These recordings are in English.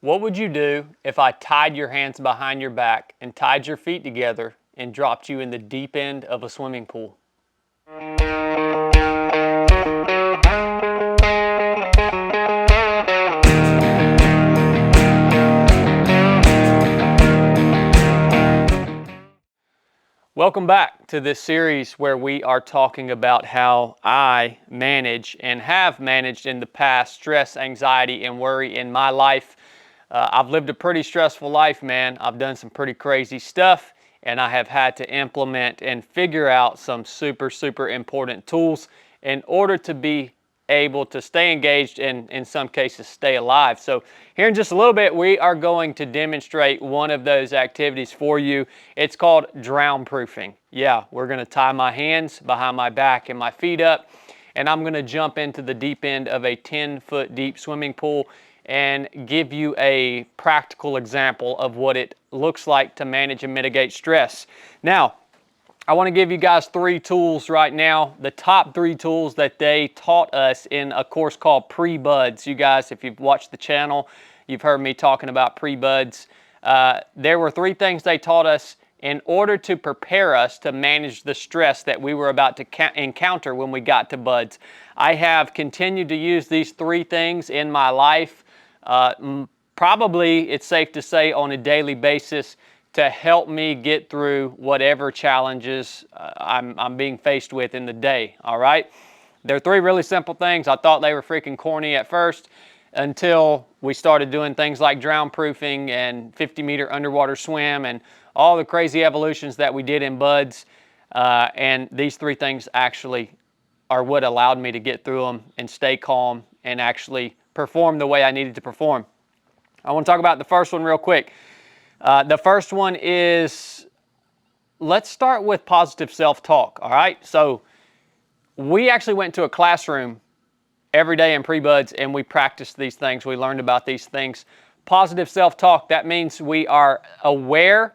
What would you do if I tied your hands behind your back and tied your feet together and dropped you in the deep end of a swimming pool? Welcome back to this series where we are talking about how I manage and have managed in the past stress, anxiety, and worry in my life. I've lived a pretty stressful life, man. I've done some pretty crazy stuff, and I have had to implement and figure out some super important tools in order to be able to stay engaged and in some cases stay alive. So here in just a little bit, we are going to demonstrate one of those activities for you. It's called drown proofing. Yeah, we're going to tie my hands behind my back and my feet up, and I'm going to jump into the deep end of a 10-foot deep swimming pool and give you a practical example of what it looks like to manage and mitigate stress. Now, I want to give you guys 3 tools right now, the top 3 tools that they taught us in a course called Pre-Buds. You guys, if you've watched the channel, you've heard me talking about Pre-Buds. There were 3 things they taught us in order to prepare us to manage the stress that we were about to encounter when we got to Buds. I have continued to use these 3 things in my life, probably, it's safe to say, on a daily basis, to help me get through whatever challenges I'm being faced with in the day, all right? They're 3 really simple things. I thought they were freaking corny at first until we started doing things like drown proofing and 50-meter underwater swim and all the crazy evolutions that we did in Buds. And these 3 things actually are what allowed me to get through them and stay calm and actually perform the way I needed to perform. I want to talk about the first one real quick. The first one is, let's start with positive self-talk, all right? So we actually went to a classroom every day in Pre-Buds and we practiced these things. We learned about these things. Positive self-talk, that means we are aware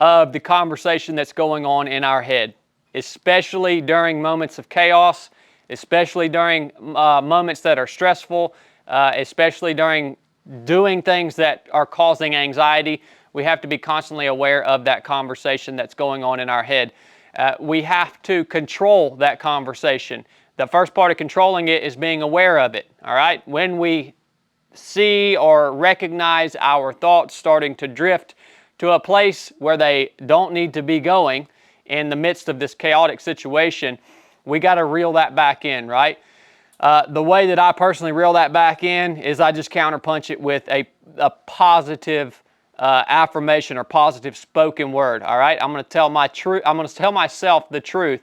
of the conversation that's going on in our head, especially during moments of chaos, especially during moments that are stressful, especially during doing things that are causing anxiety. We have to be constantly aware of that conversation that's going on in our head. We have to control that conversation. The first part of controlling it is being aware of it, all right? When we see or recognize our thoughts starting to drift to a place where they don't need to be going in the midst of this chaotic situation, we got to reel that back in, right? The way that I personally reel that back in is I just counterpunch it with a positive affirmation or positive spoken word. All right, I'm going to tell myself the truth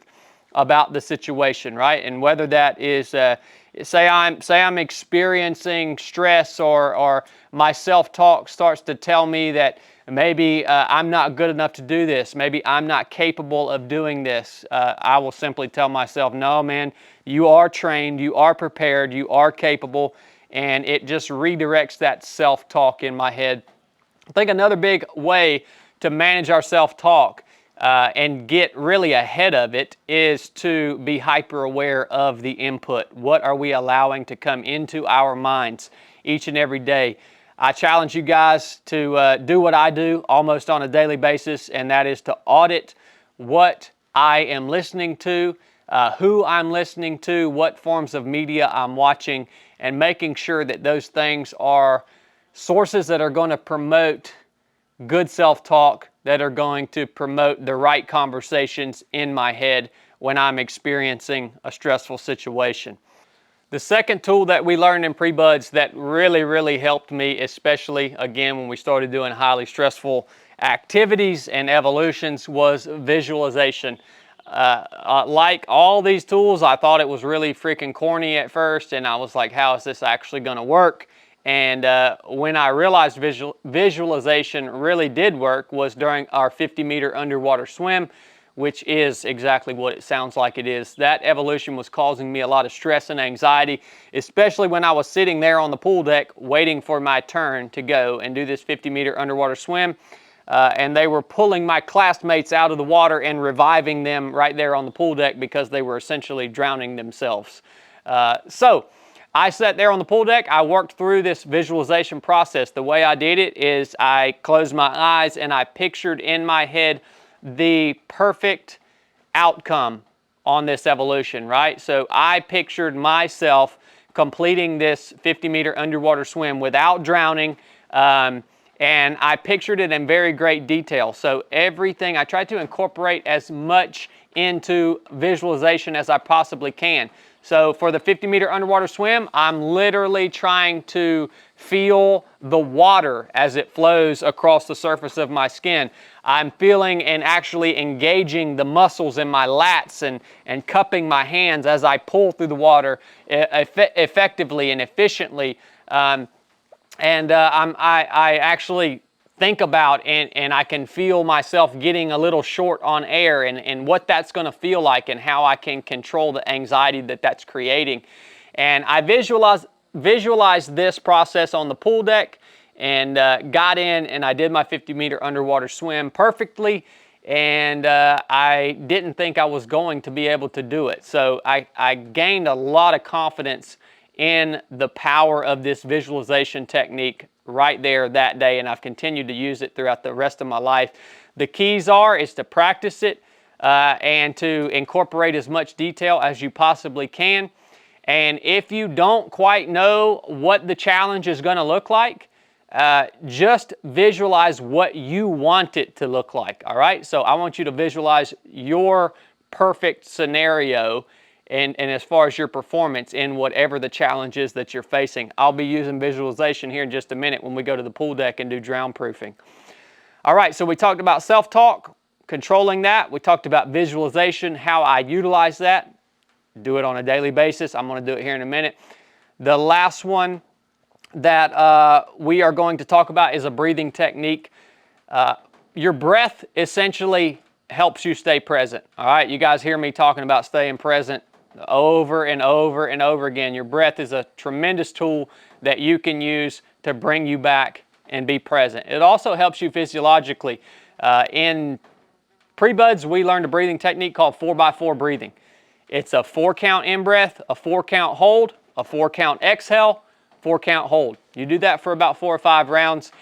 about the situation, right? And whether that is say I'm experiencing stress, or my self-talk starts to tell me that maybe I'm not good enough to do this, maybe I'm not capable of doing this, I will simply tell myself, no, man, you are trained, you are prepared, you are capable, and it just redirects that self-talk in my head. I think another big way to manage our self-talk and get really ahead of it is to be hyper aware of the input. What are we allowing to come into our minds each and every day? I challenge you guys to do what I do almost on a daily basis, and that is to audit what I am listening to, who I'm listening to, what forms of media I'm watching, and making sure that those things are sources that are going to promote good self-talk, that are going to promote the right conversations in my head when I'm experiencing a stressful situation. The second tool that we learned in Pre-Buds that really helped me, especially again when we started doing highly stressful activities and evolutions, was visualization. Like all these tools, I thought it was really freaking corny at first, and I was like, how is this actually going to work? And when I realized visualization really did work was during our 50-meter underwater swim, which is exactly what it sounds like it is. That evolution was causing me a lot of stress and anxiety, especially when I was sitting there on the pool deck waiting for my turn to go and do this 50-meter underwater swim. And they were pulling my classmates out of the water and reviving them right there on the pool deck because they were essentially drowning themselves. So I sat there on the pool deck. I worked through this visualization process. The way I did it is I closed my eyes and I pictured in my head the perfect outcome on this evolution, right? So I pictured myself completing this 50-meter underwater swim without drowning, and I pictured it in very great detail. So everything, I tried to incorporate as much into visualization as I possibly can. So for the 50-meter underwater swim, I'm literally trying to feel the water as it flows across the surface of my skin. I'm feeling and actually engaging the muscles in my lats and cupping my hands as I pull through the water effectively and efficiently. I actually think about and I can feel myself getting a little short on air and what that's going to feel like and how I can control the anxiety that that's creating. And I visualized this process on the pool deck and got in and I did my 50-meter underwater swim perfectly, and I didn't think I was going to be able to do it. So I gained a lot of confidence in the power of this visualization technique right there that day, and I've continued to use it throughout the rest of my life. The keys is to practice it and to incorporate as much detail as you possibly can. And if you don't quite know what the challenge is going to look like, just visualize what you want it to look like, all right? So I want you to visualize your perfect scenario and as far as your performance in whatever the challenge is that you're facing. I'll be using visualization here in just a minute when we go to the pool deck and do drown proofing. All right, so we talked about self-talk, controlling that. We talked about visualization, how I utilize that, do it on a daily basis. I'm going to do it here in a minute. The last one that we are going to talk about is a breathing technique. Your breath essentially helps you stay present. All right, you guys hear me talking about staying present over and over and over again. Your breath is a tremendous tool that you can use to bring you back and be present. It also helps you physiologically. In pre-buds, we learned a breathing technique called 4x4 breathing. It's a 4-count in-breath, a 4-count hold, a 4-count exhale, 4-count hold. You do that for about 4 or 5 rounds.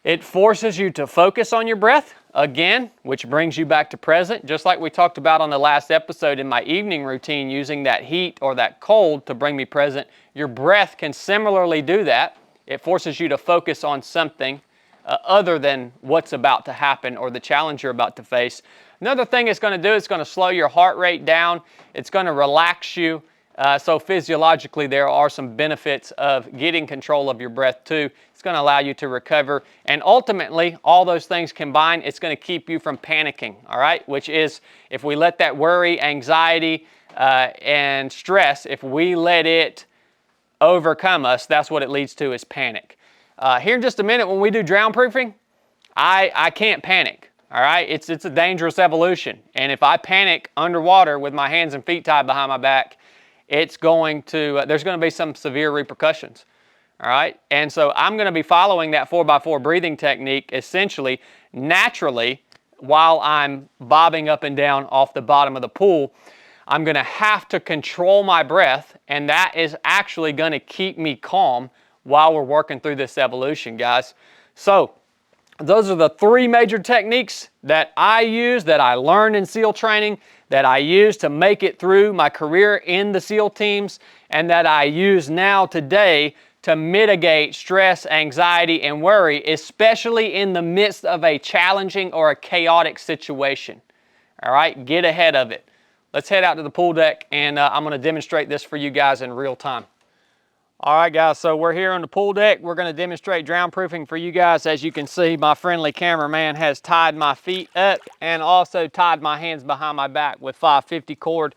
It forces you to focus on your breath, again, which brings you back to present, just like we talked about on the last episode in my evening routine, using that heat or that cold to bring me present. Your breath can similarly do that. It forces you to focus on something other than what's about to happen or the challenge you're about to face. Another thing it's going to do, it's going to slow your heart rate down. It's going to relax you. So physiologically, there are some benefits of getting control of your breath too. It's going to allow you to recover. And ultimately, all those things combined, it's going to keep you from panicking, all right? Which is, if we let that worry, anxiety, and stress, if we let it overcome us, that's what it leads to, is panic. Here in just a minute, when we do drown proofing, I can't panic. All right, it's a dangerous evolution. And if I panic underwater with my hands and feet tied behind my back, it's going to, there's going to be some severe repercussions. All right, and so I'm going to be following that 4x4 breathing technique essentially naturally while I'm bobbing up and down off the bottom of the pool. I'm going to have to control my breath, and that is actually going to keep me calm while we're working through this evolution, guys. So those are the 3 major techniques that I use, that I learned in SEAL training, that I use to make it through my career in the SEAL teams, and that I use now today to mitigate stress, anxiety, and worry, especially in the midst of a challenging or a chaotic situation. All right, get ahead of it. Let's head out to the pool deck, and I'm going to demonstrate this for you guys in real time. All right, guys, so we're here on the pool deck. We're going to demonstrate drown proofing for you guys. As you can see, my friendly cameraman has tied my feet up and also tied my hands behind my back with 550 cord.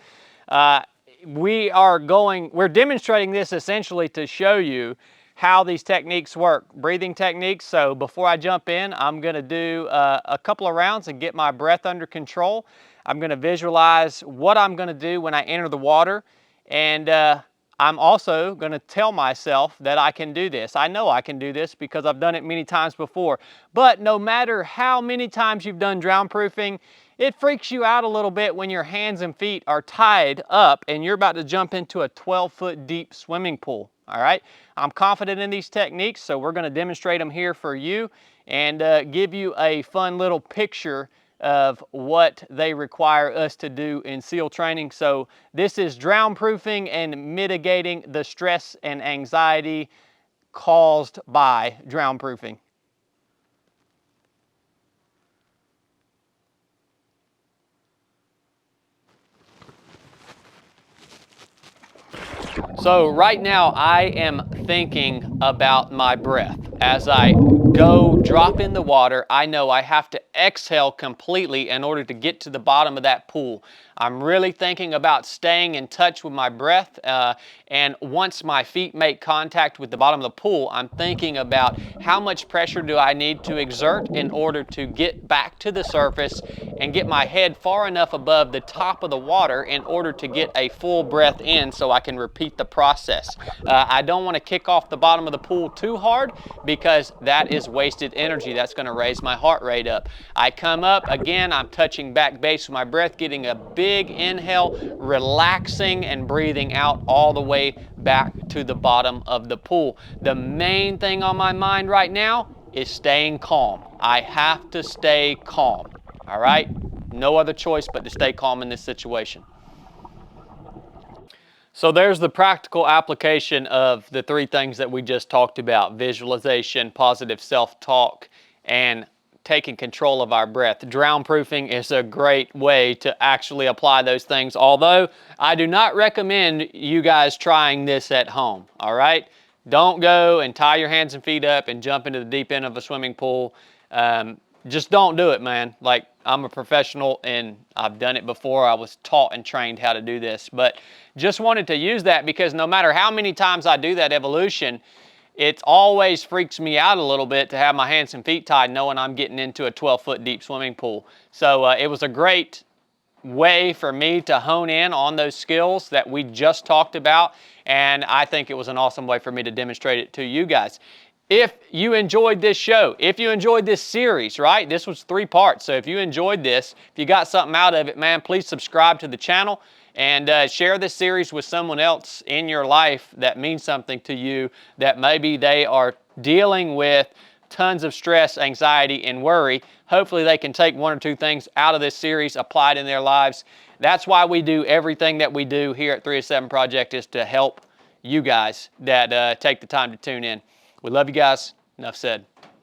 We're demonstrating this essentially to show you how these techniques work, breathing techniques. So before I jump in, I'm going to do a couple of rounds and get my breath under control. I'm going to visualize what I'm going to do when I enter the water, and I'm also going to tell myself that I can do this. I know I can do this because I've done it many times before. But no matter how many times you've done drown proofing, it freaks you out a little bit when your hands and feet are tied up and you're about to jump into a 12-foot deep swimming pool. All right, I'm confident in these techniques, so we're going to demonstrate them here for you and give you a fun little picture of what they require us to do in SEAL training. So this is drown proofing and mitigating the stress and anxiety caused by drown proofing. So right now I am thinking about my breath. As I go drop in the water, I know I have to exhale completely in order to get to the bottom of that pool. I'm really thinking about staying in touch with my breath, and once my feet make contact with the bottom of the pool, I'm thinking about how much pressure do I need to exert in order to get back to the surface and get my head far enough above the top of the water in order to get a full breath in so I can repeat the process. I don't want to kick off the bottom of the pool too hard because that is wasted energy. That's going to raise my heart rate up. I come up, again, I'm touching back base with my breath, getting a big inhale, relaxing and breathing out all the way back to the bottom of the pool. The main thing on my mind right now is staying calm. I have to stay calm, all right? No other choice but to stay calm in this situation. So there's the practical application of the three things that we just talked about: visualization, positive self-talk, and taking control of our breath. Drown proofing is a great way to actually apply those things, although I do not recommend you guys trying this at home, all right? Don't go and tie your hands and feet up and jump into the deep end of a swimming pool. Just don't do it, man. Like, I'm a professional and I've done it before. I was taught and trained how to do this, but just wanted to use that because no matter how many times I do that evolution, it always freaks me out a little bit to have my hands and feet tied knowing I'm getting into a 12-foot deep swimming pool. So it was a great way for me to hone in on those skills that we just talked about, and I think it was an awesome way for me to demonstrate it to you guys. If you enjoyed this show, if you enjoyed this series, right? This was 3 parts. So if you enjoyed this, if you got something out of it, man, please subscribe to the channel and share this series with someone else in your life that means something to you, that maybe they are dealing with tons of stress, anxiety, and worry. Hopefully they can take 1 or 2 things out of this series, apply it in their lives. That's why we do everything that we do here at 307 Project, is to help you guys that take the time to tune in. We love you guys. Enough said.